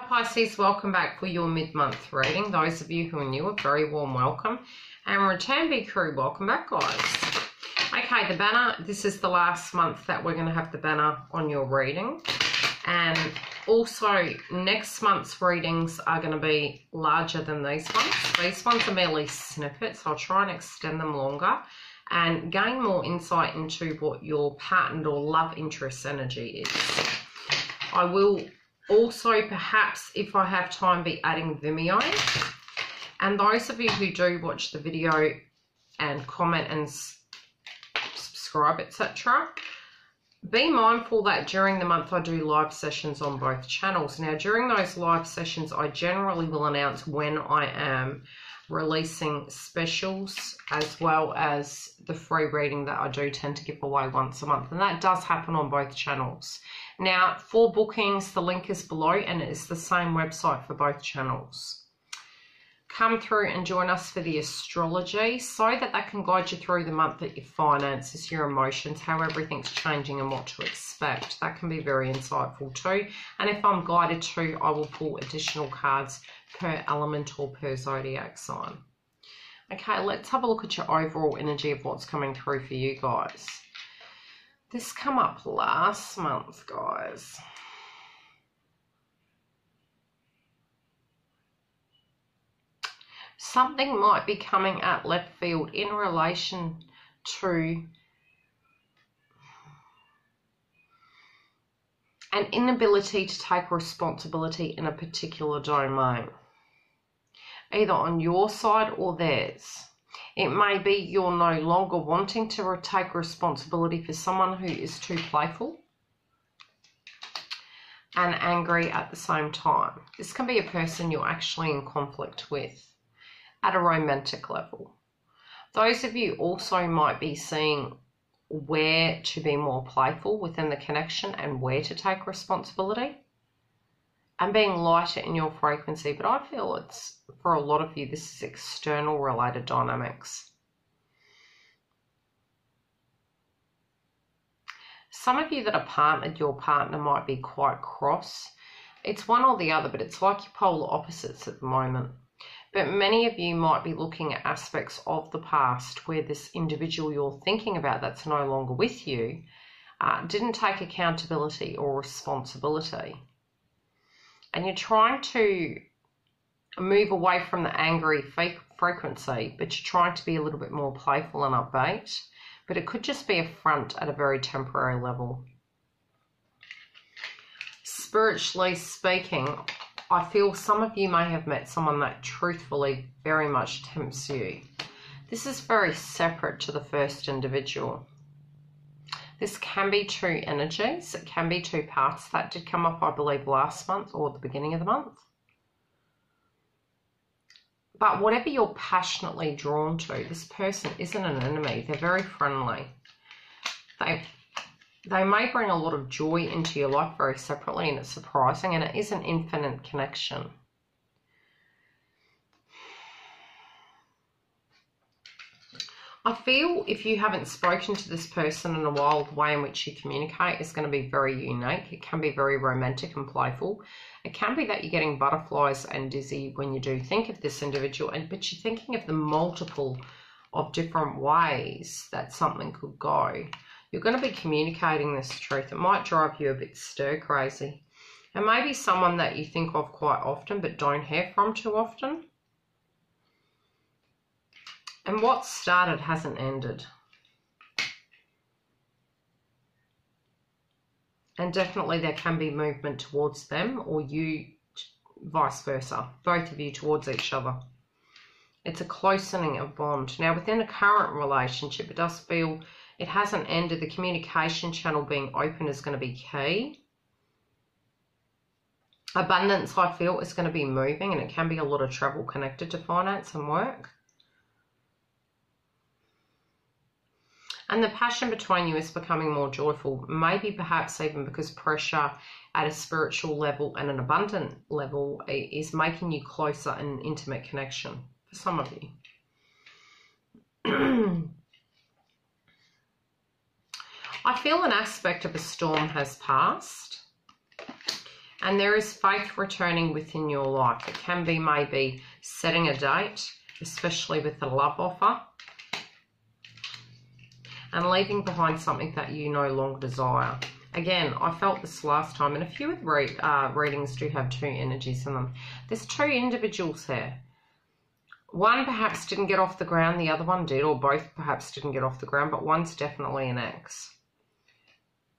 Pisces, welcome back for your mid-month reading. Those of you who are new, a very warm welcome. And return big crew, welcome back, guys. Okay, the banner, this is the last month that we're going to have the banner on your reading. And also, next month's readings are going to be larger than these ones. These ones are merely snippets. I'll try and extend them longer and gain more insight into what your partnered or love interest energy is. I will also, perhaps, if I have time, be adding Vimeo. And those of you who do watch the video and comment and subscribe, etc., be mindful that during the month I do live sessions on both channels. Now, during those live sessions, I generally will announce when I am releasing specials, as well as the free reading that I do tend to give away once a month. And that does happen on both channels. Now, for bookings, the link is below and it is the same website for both channels. Come through and join us for the astrology so that can guide you through the month, that your finances, your emotions, how everything's changing and what to expect. That can be very insightful too. And if I'm guided to, I will pull additional cards per element or per zodiac sign. Okay, let's have a look at your overall energy of what's coming through for you guys. This came up last month, guys. Something might be coming at left field in relation to an inability to take responsibility in a particular domain, either on your side or theirs. It may be you're no longer wanting to take responsibility for someone who is too playful and angry at the same time. This can be a person you're actually in conflict with at a romantic level. Those of you also might be seeing where to be more playful within the connection and where to take responsibility and being lighter in your frequency. But I feel it's, for a lot of you, this is external related dynamics. Some of you that are partnered, your partner might be quite cross. It's one or the other, but it's like your polar opposites at the moment. But many of you might be looking at aspects of the past where this individual you're thinking about that's no longer with you didn't take accountability or responsibility. And you're trying to move away from the angry frequency, but you're trying to be a little bit more playful and upbeat. But it could just be a front at a very temporary level. Spiritually speaking, I feel some of you may have met someone that truthfully very much tempts you. This is very separate to the first individual. This can be two energies. It can be two parts. That did come up, I believe, last month or the beginning of the month. But whatever you're passionately drawn to, this person isn't an enemy. They're very friendly. They may bring a lot of joy into your life very separately, and it's surprising, and it is an infinite connection. I feel if you haven't spoken to this person in a while, the way in which you communicate is going to be very unique. It can be very romantic and playful. It can be that you're getting butterflies and dizzy when you do think of this individual, but you're thinking of the multiple of different ways that something could go. You're going to be communicating this truth. It might drive you a bit stir crazy. And maybe someone that you think of quite often but don't hear from too often. And what started hasn't ended. And definitely there can be movement towards them, or you vice versa, both of you towards each other. It's a closening of bond. Now, within a current relationship, it does feel it hasn't ended. The communication channel being open is going to be key. Abundance, I feel, is going to be moving, and it can be a lot of travel connected to finance and work. And the passion between you is becoming more joyful, maybe perhaps even because pressure at a spiritual level and an abundant level is making you closer in intimate connection for some of you. I feel an aspect of a storm has passed, And there is faith returning within your life. It can be maybe setting a date, especially with the love offer, and leaving behind something that you no longer desire. Again, I felt this last time, and a few of the readings do have two energies in them. There's two individuals here. One perhaps didn't get off the ground, the other one did, or both perhaps didn't get off the ground, but one's definitely an ex.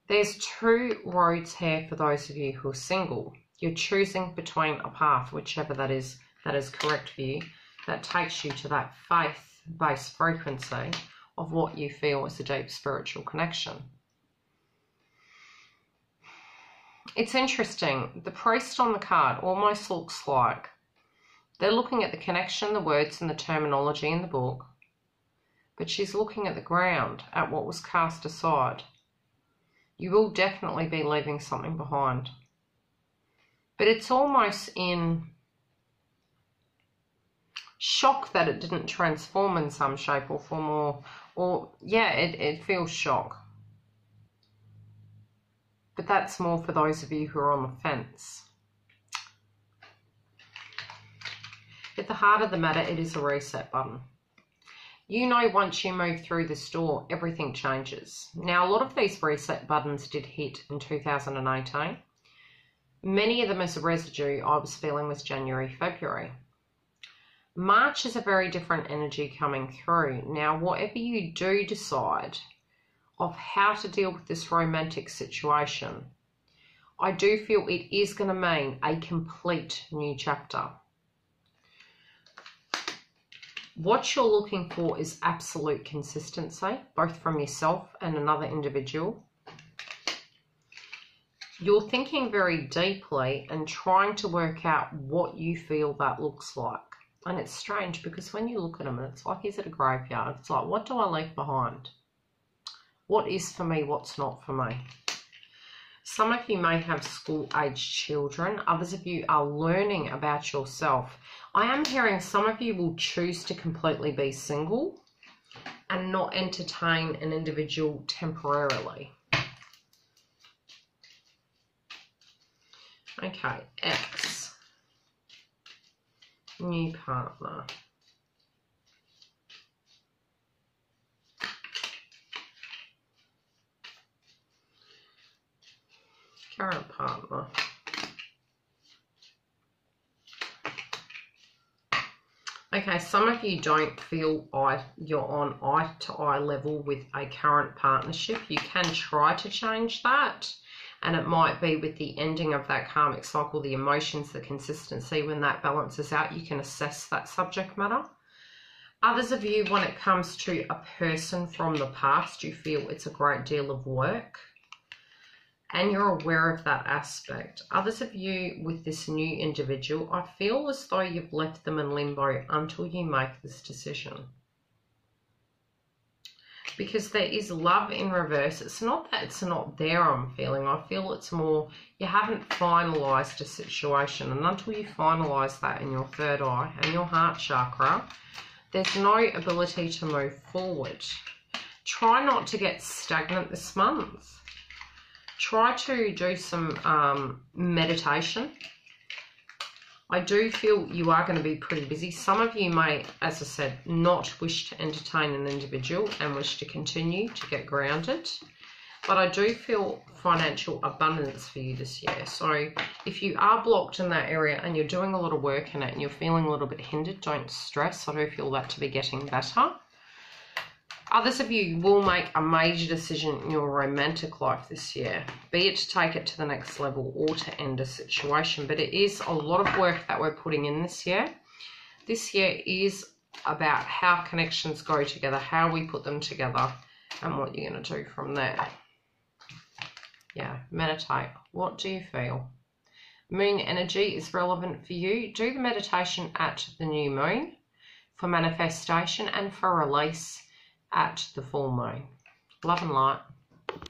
There's two roads here for those of you who are single. You're choosing between a path, whichever that is correct for you, that takes you to that faith-based frequency of what you feel is a deep spiritual connection. It's interesting. The priest on the card almost looks like they're looking at the connection, the words and the terminology in the book, but she's looking at the ground, at what was cast aside. You will definitely be leaving something behind. But it's almost in shock that it didn't transform in some shape or form, or yeah, it feels shock. But that's more for those of you who are on the fence. At the heart of the matter, it is a reset button. You know, once you move through this door, everything changes. Now, a lot of these reset buttons did hit in 2018. Many of them as a residue I was feeling was January, February. March is a very different energy coming through. Now, whatever you do decide of how to deal with this romantic situation, I do feel it is going to mean a complete new chapter. What you're looking for is absolute consistency, both from yourself and another individual. You're thinking very deeply and trying to work out what you feel that looks like. And it's strange because when you look at them, it's like he's at a graveyard. It's like, what do I leave behind? What is for me? What's not for me? Some of you may have school-aged children. Others of you are learning about yourself. I am hearing some of you will choose to completely be single and not entertain an individual temporarily. Okay, X. New partner. Current partner. Okay, some of you don't feel you're on eye-to-eye level with a current partnership. You can try to change that, and it might be with the ending of that karmic cycle, the emotions, the consistency, when that balances out, you can assess that subject matter. Others of you, when it comes to a person from the past, you feel it's a great deal of work, and you're aware of that aspect. Others of you with this new individual, I feel as though you've left them in limbo until you make this decision. Because there is love in reverse. It's not that it's not there, I'm feeling. I feel it's more you haven't finalised a situation. And until you finalise that in your third eye and your heart chakra, there's no ability to move forward. Try not to get stagnant this month. Try to do some meditation. I do feel you are going to be pretty busy. Some of you may, as I said, not wish to entertain an individual and wish to continue to get grounded. But I do feel financial abundance for you this year. So if you are blocked in that area and you're doing a lot of work in it and you're feeling a little bit hindered, don't stress. I do feel that to be getting better. Others of you will make a major decision in your romantic life this year, be it to take it to the next level or to end a situation. But it is a lot of work that we're putting in this year. This year is about how connections go together, how we put them together, and what you're going to do from there. Yeah, meditate. What do you feel? Moon energy is relevant for you. Do the meditation at the new moon for manifestation and for release at the full moon. Love and light.